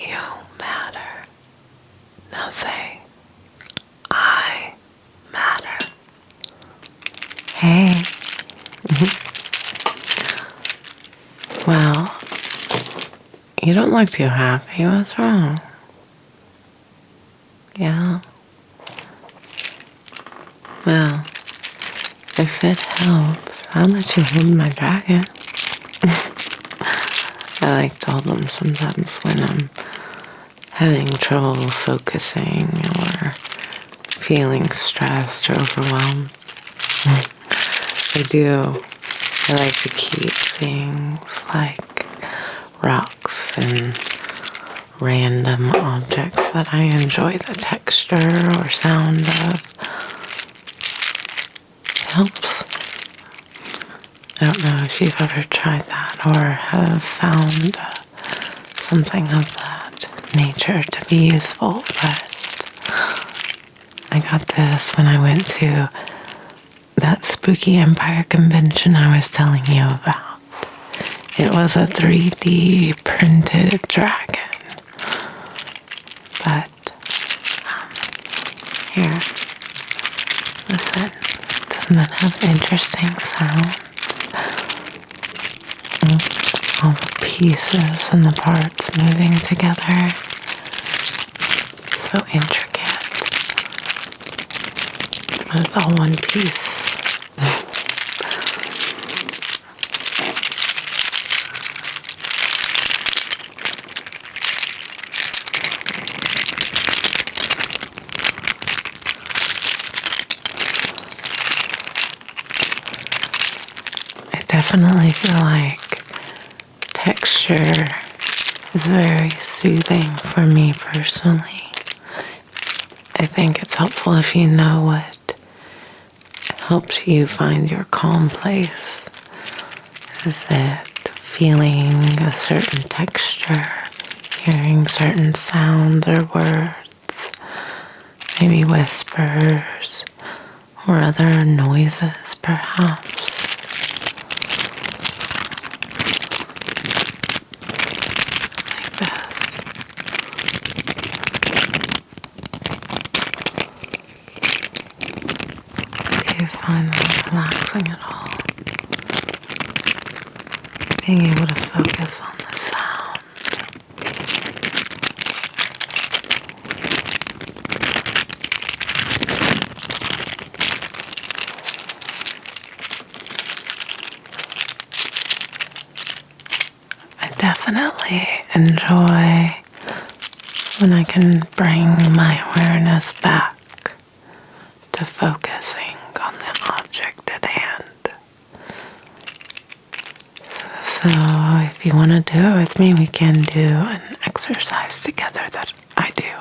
You matter. Now say, I matter. Hey. Well, you don't look too happy. What's wrong? Yeah. Well, if it helps, I'll let you hold my dragon. I like to hold them sometimes when I'm having trouble focusing or feeling stressed or overwhelmed. I do. I like to keep things like rocks and random objects that I enjoy the texture or sound of. It helps. I don't know if you've ever tried that or have found something of that nature to be useful, but I got this when I went to that spooky Empire convention I was telling you about. It was a 3D printed dragon. But, here, listen, doesn't it have interesting sound? All the pieces and the parts moving together. So intricate. But it's all one piece. I definitely feel like texture is very soothing for me personally. I think it's helpful if you know what helps you find your calm place. Is it feeling a certain texture, hearing certain sounds or words, maybe whispers or other noises perhaps? Do you find that relaxing at all? Being able to focus on the sound. I definitely enjoy when I can bring my awareness back to focusing on the object at hand. So if you want to do it with me, we can do an exercise together that I do.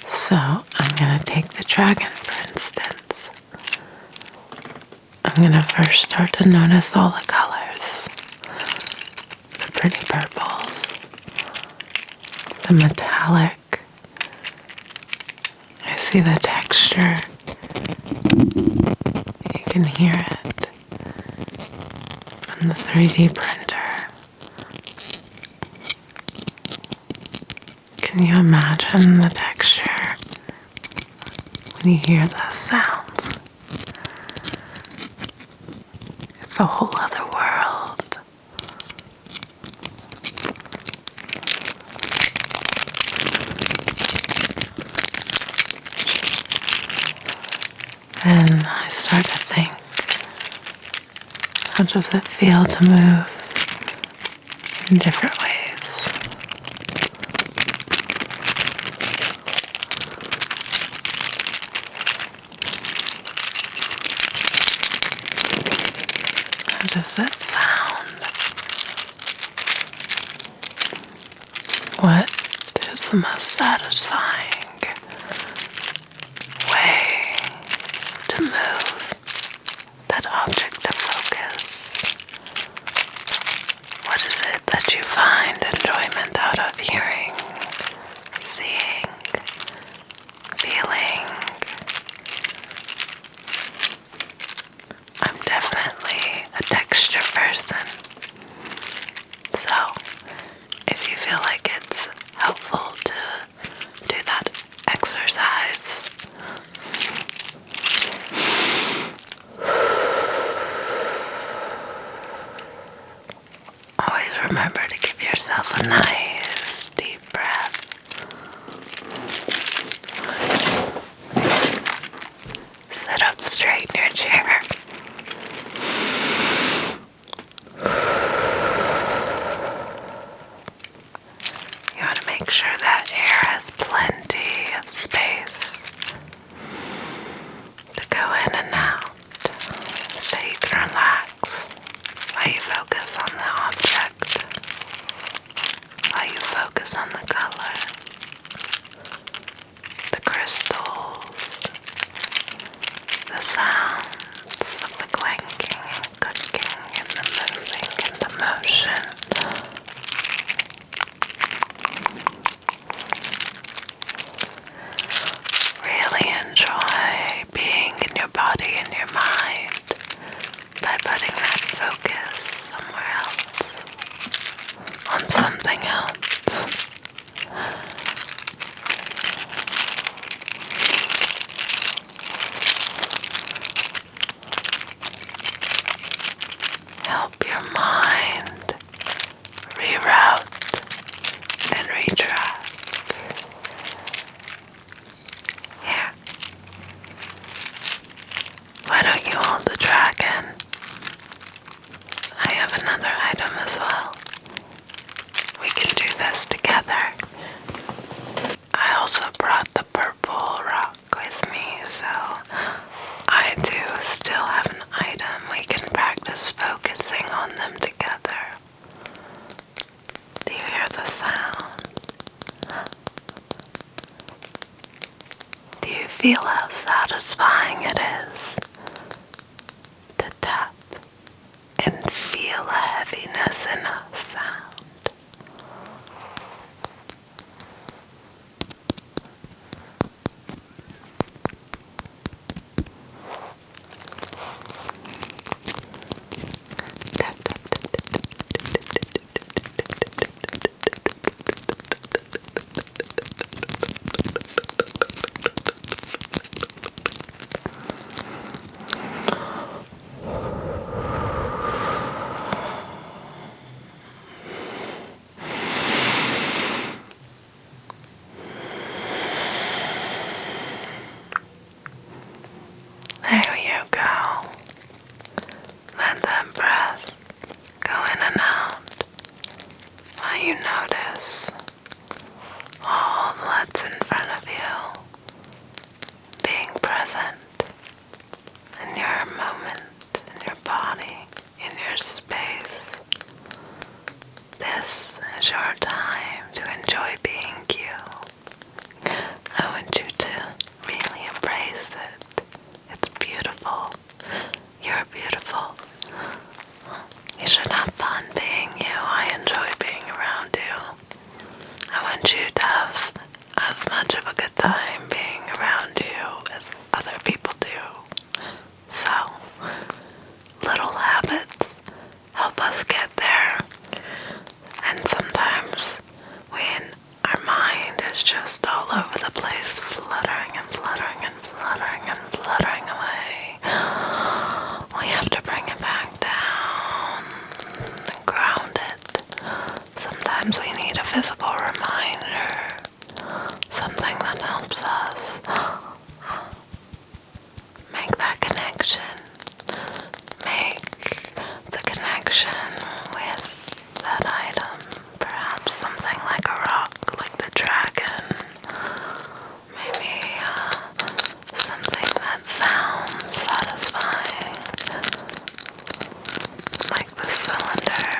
So I'm going to take the dragon, for instance. I'm going to first start to notice all the colors. The pretty purples. The metallic. I see the texture. You can hear it from the 3D printer. Can you imagine the texture when you hear those sounds? It's a whole other world. Then I start to think, how does it feel to move in different ways? How does that sound? What is the most satisfying way to move that object to focus? What is it that you find enjoyment out of hearing, seeing, feeling? I'm definitely a texture person. So, if you feel like it's helpful to do that exercise. Always remember to give yourself a nice deep breath. Sit up straight in your chair. You want to make sure that air has plenty of space to go in and out so you can relax while you focus on the object, while you focus on the color, the crystals, the sounds of the clanking and clicking and the moving and the motion. Really enjoy being in your body and your mind by putting that focus somewhere else, on something else. Help your mind reroute and retract. Here. Why don't you hold the dragon? I have another item as well. We can do this together. I also brought the purple rock with me, so I do still have an item. We can practice focusing on them together. Do you hear the sound? Do you feel how satisfying it is to tap and feel a heaviness in a sound? There you go. Let that breath go in and out while you notice all that's in front of you, being present in your moment, in your body, in your space. This is your time to enjoy being you. I want you to really embrace it. It's beautiful. You're beautiful. You should have fun being you. I enjoy being around you. I want you to have as much of a good time being around you as other people do. So, little habits help us get there. And sometimes when our mind is just all over the place, fluttering and fluttering and fluttering and fluttering away, we have to bring it back down and ground it. Sometimes we need a physical reminder, something that helps us make that connection, make the connection with that item, perhaps something like a rock, like the dragon, maybe something that sounds satisfying, like the cylinder.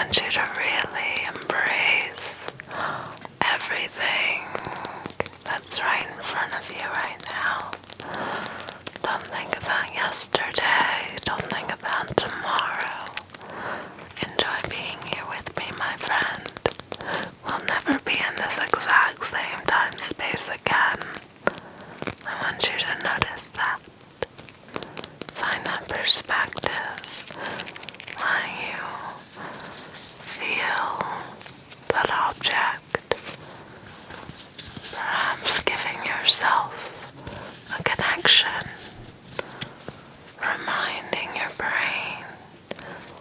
want you to really embrace everything that's right in front of you right now. Don't think about yesterday. Don't think about tomorrow. Enjoy being here with me, my friend. We'll never be in this exact same time space again. I want you to notice that. Find that perspective while you feel that object. Perhaps giving yourself a connection, reminding your brain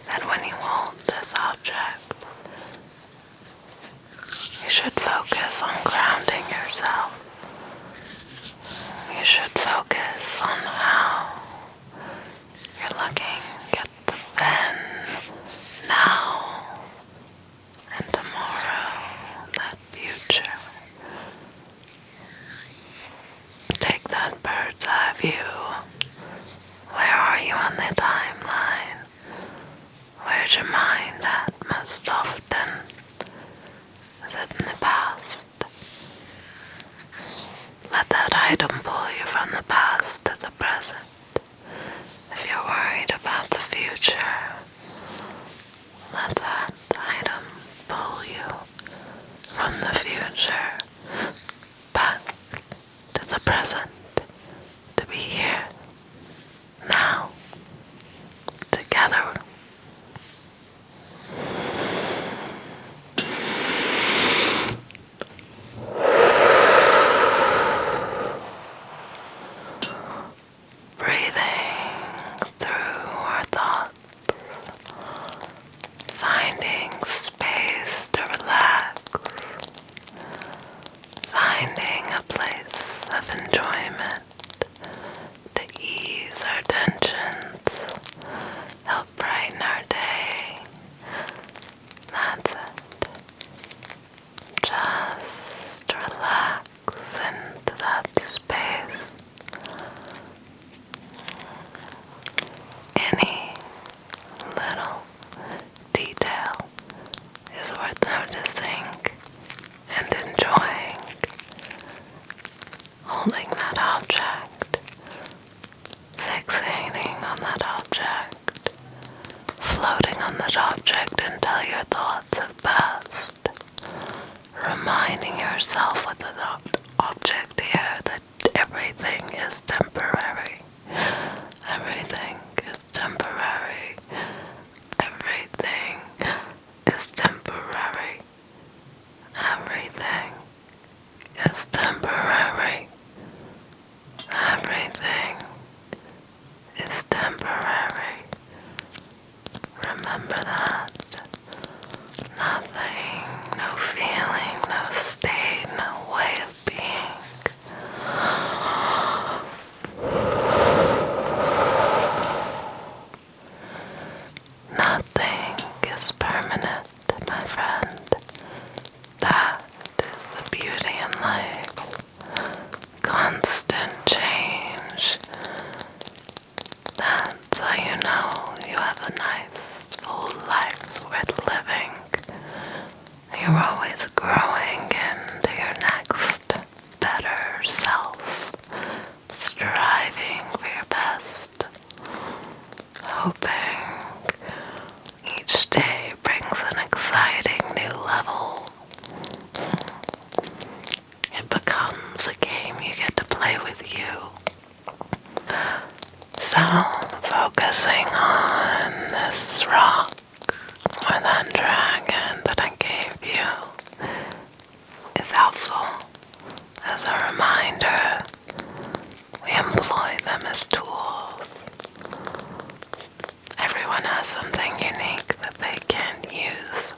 that when you hold this object, you should focus on grounding yourself. You should focus on how you're looking at the then, now, and tomorrow, that future. Take that bird's eye view. Where are you on the timeline? Where's your mind at most often? Is it in the past? Let that item pull you from the past to the present. If you're worried about the future, let that item pull you from the future back to the present, to be here, now, together. Breathing through our thoughts, finding space to relax, finding a place of enjoyment to ease our tensions, help brighten our day. That's it. Just relax into that space. Any little detail is worth noticing and enjoying. Holding that object, fixating on that object, floating on that object until your thoughts have passed. Reminding yourself with the object here that everything is temporary. Everything is temporary. Everything is temporary. Everything is temporary. Everything is temporary. Remember that. Nothing, no feeling, no state, no way of being. Nothing is permanent, my friend. That is the beauty in life. Constant change. That's how you know you have a nice, full life worth living. You're always growing into your next, better self. Striving for your best. Hoping each day brings an exciting new level. It becomes a game you get to play with you. So, focusing on this rock or that dragon that I gave you is helpful. As a reminder, we employ them as tools. Everyone has something unique that they can use.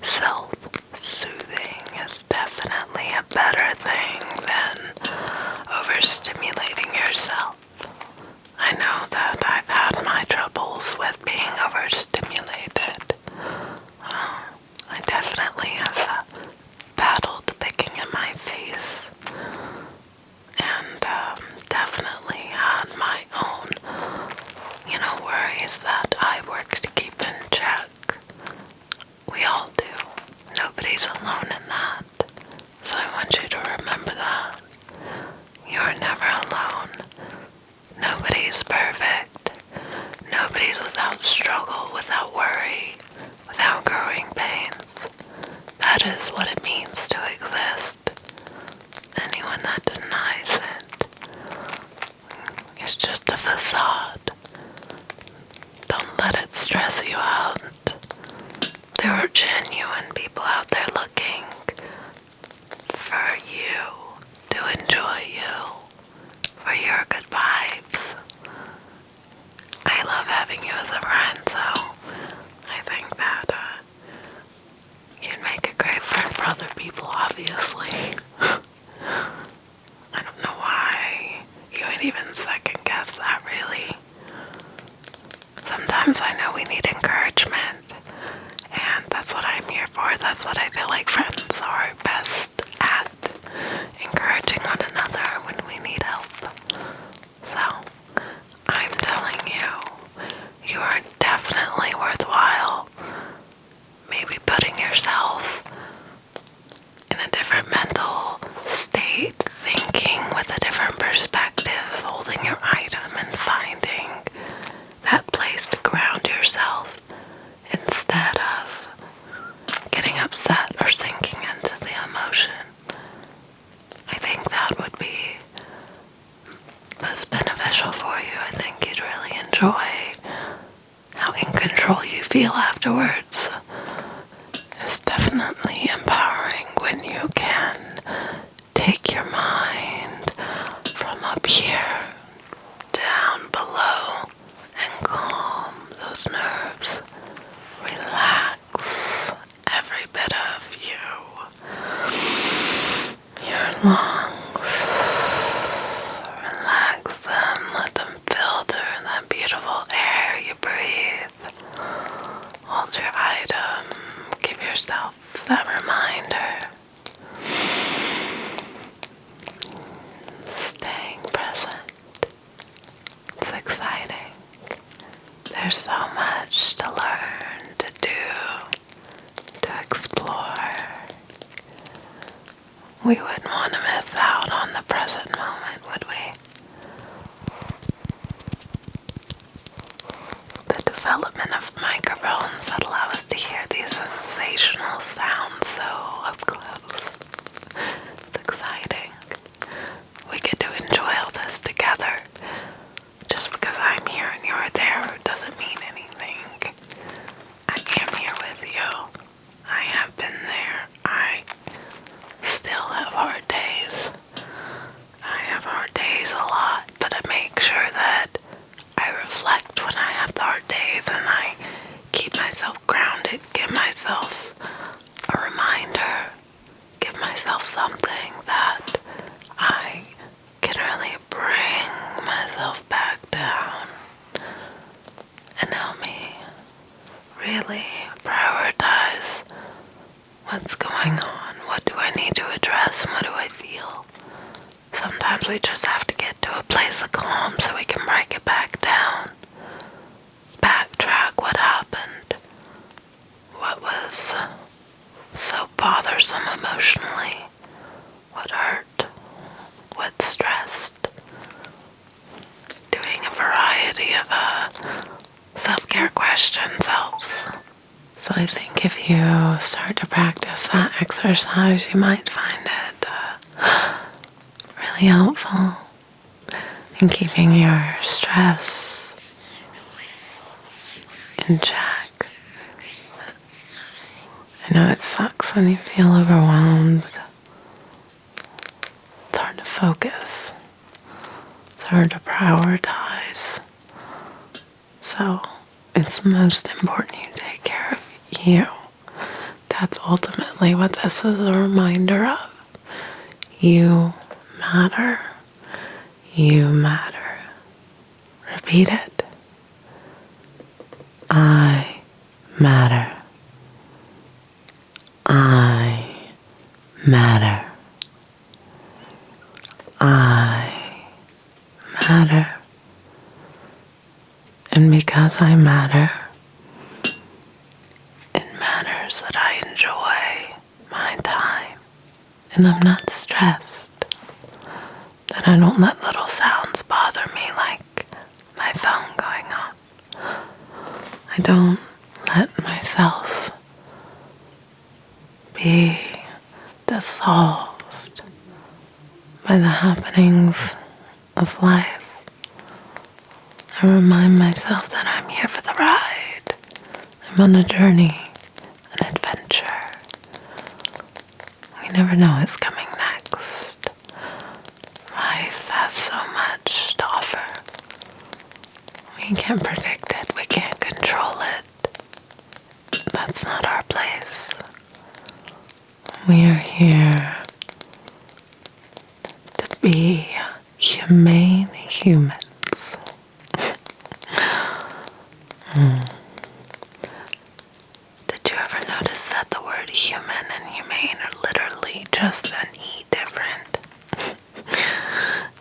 Self-soothing is definitely a better thing than overstimulating yourself. I know that I've had my troubles with being overstimulated. I definitely have battled picking at my face and definitely had my own, worries that I work to keep in check. nobody's alone in that. So I want you to remember that. You're never alone. Nobody's perfect. Nobody's without struggle, without worry, without growing pains. That is what it means to exist. Anyone that denies it is just a facade. Don't let it stress you out. There are genuine people out there looking for you, to enjoy you, for your good vibes. I love having you as a friend, so I think that you'd make a great friend for other people, obviously. I don't know why you would even second guess that, really. Sometimes I know we need encouragement, and that's what I'm here for. That's what I feel like friends are best at, encouraging one another when we need help. So, I'm telling you, you are definitely worthwhile. Maybe putting yourself in a different mental state, thinking with a different perspective, holding your item and finding that place to ground yourself instead of getting upset or sinking into the emotion. I think that would be most beneficial for you. I think you'd really enjoy how in control you feel afterwards. It's definitely empowering when you can take your mind from up here down below and calm those nerves. Relax every bit of you. Your lungs. Relax them. Let them filter that beautiful air you breathe. Hold your item. Give yourself that reminder. Staying present. It's exciting. There's so much to learn, to do, to explore. We wouldn't want to miss out on the present moment, would we? The development of microphones that allow us to hear these sensational sounds so up close. It's exciting. We get to enjoy all this together. Just because I'm here and you're there doesn't mean anything. I am here with you. I have been there. I still have hard days. I have hard days a lot, but I make sure that I reflect when I have the hard days and I keep myself grounded, give myself a reminder, give myself something that I can really bring myself back down and help me really prioritize what's going on, what do I need to address, and what do I feel. Sometimes we just have to get to a place of calm so we can break it back down, backtrack what happened, what was so bothersome emotionally, what hurt, what stressed, doing a variety of self-care questions helps. So I think if you start to practice that exercise, you might find it really helpful in keeping your stress in check. I know it sucks when you feel overwhelmed. It's hard to focus. It's hard to prioritize. So it's most important you take care of you. That's ultimately what this is a reminder of. You matter. You matter. Repeat it. I matter. I matter. I matter. And because I matter, it matters that I enjoy and I'm not stressed, that I don't let little sounds bother me like my phone going off. I don't let myself be dissolved by the happenings of life. I remind myself that I'm here for the ride. I'm on a journey, an adventure. We never know what's coming next. Life has so much to offer. We can't predict it. We can't control it. That's not our place. We are here to be humane humans. Did you ever notice that the word human and humane are literally just an E different?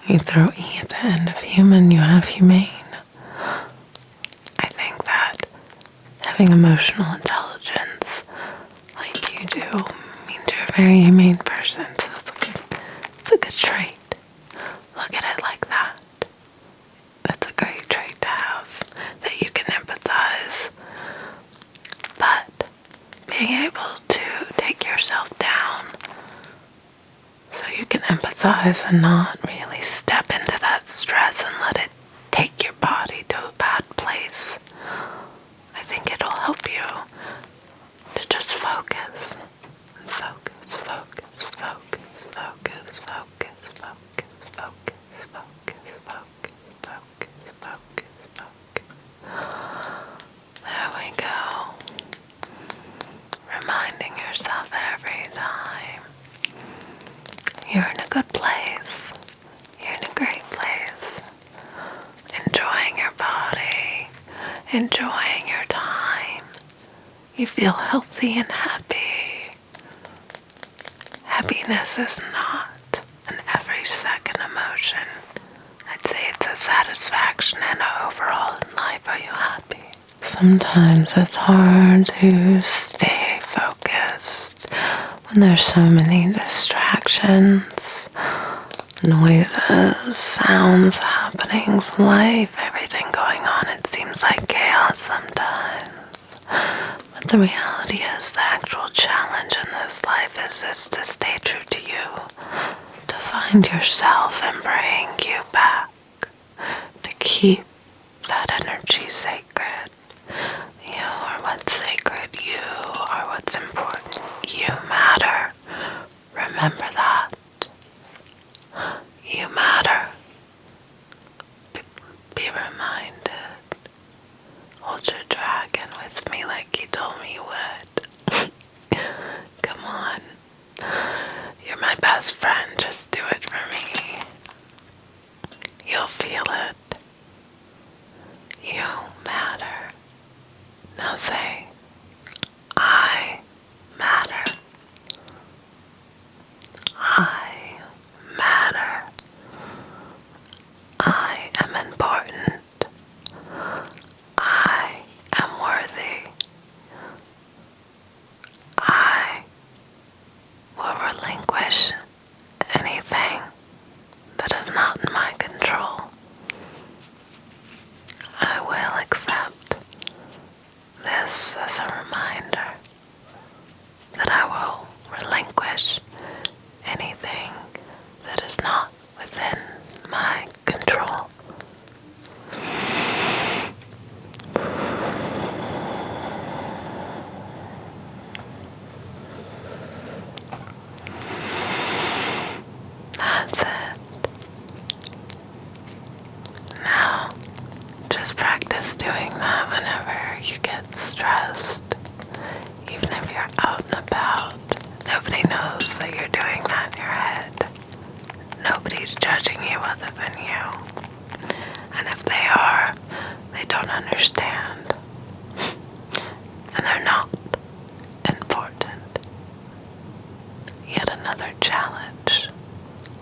You throw E at the end of human, you have humane. I think that having emotional intelligence like you do means you're a very humane person. So that's a good trait. Look at it like that. That's a great trait to have, that you can empathize. But being able to take yourself down so you can empathize and not really step into that stress and let it take your body to a bad place. I think it'll help you to just focus. Focus, focus, focus, focus, focus, focus, focus, focus, focus, focus, focus, focus. There we go. Reminding yourself every time you're in a good place. You're in a great place. Enjoying your body. Enjoying your time. You feel healthy and happy. Happiness is not an every second emotion. I'd say it's a satisfaction and an overall in life. Are you happy? Sometimes it's hard to stay focused when there's so many distractions, noises, sounds, happenings, life, everything going on. It seems like chaos sometimes. But the reality is, the actual challenge in this life is to stay true to you, to find yourself and bring you back, to keep that energy sacred. You are what's sacred. You are what's important. You matter. Remember that. You matter. Be reminded. Hold your dragon with me like you told me you would. Come on. You're my best friend. Just do it for me. You'll feel it. You matter. Now say, I matter. I matter. I am important. I am worthy. I will relinquish anything that is not in my control. I will accept this as a reminder that I will relinquish anything that is not within my control. That's it. Now, just practice doing that whenever you get stressed. Even if you're out and about, nobody knows that you're doing that in your head. Nobody's judging you other than you. And if they are, they don't understand. And they're not important. Yet another challenge.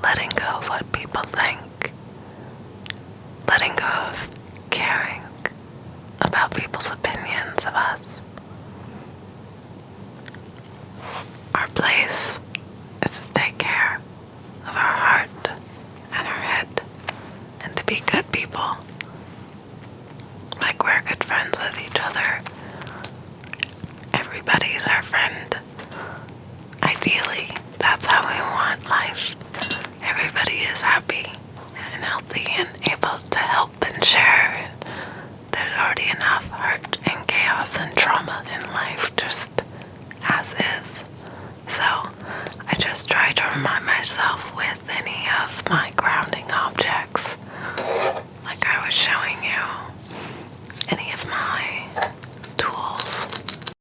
Letting go of what people think. Letting go of caring about people's opinions of us. Our place is to take care be good people. Like we're good friends with each other. Everybody's our friend. Ideally, that's how we want life. Everybody is happy and healthy and able to help and share. There's already enough hurt and chaos and trauma in life just as is. So I just try to remind myself with any of my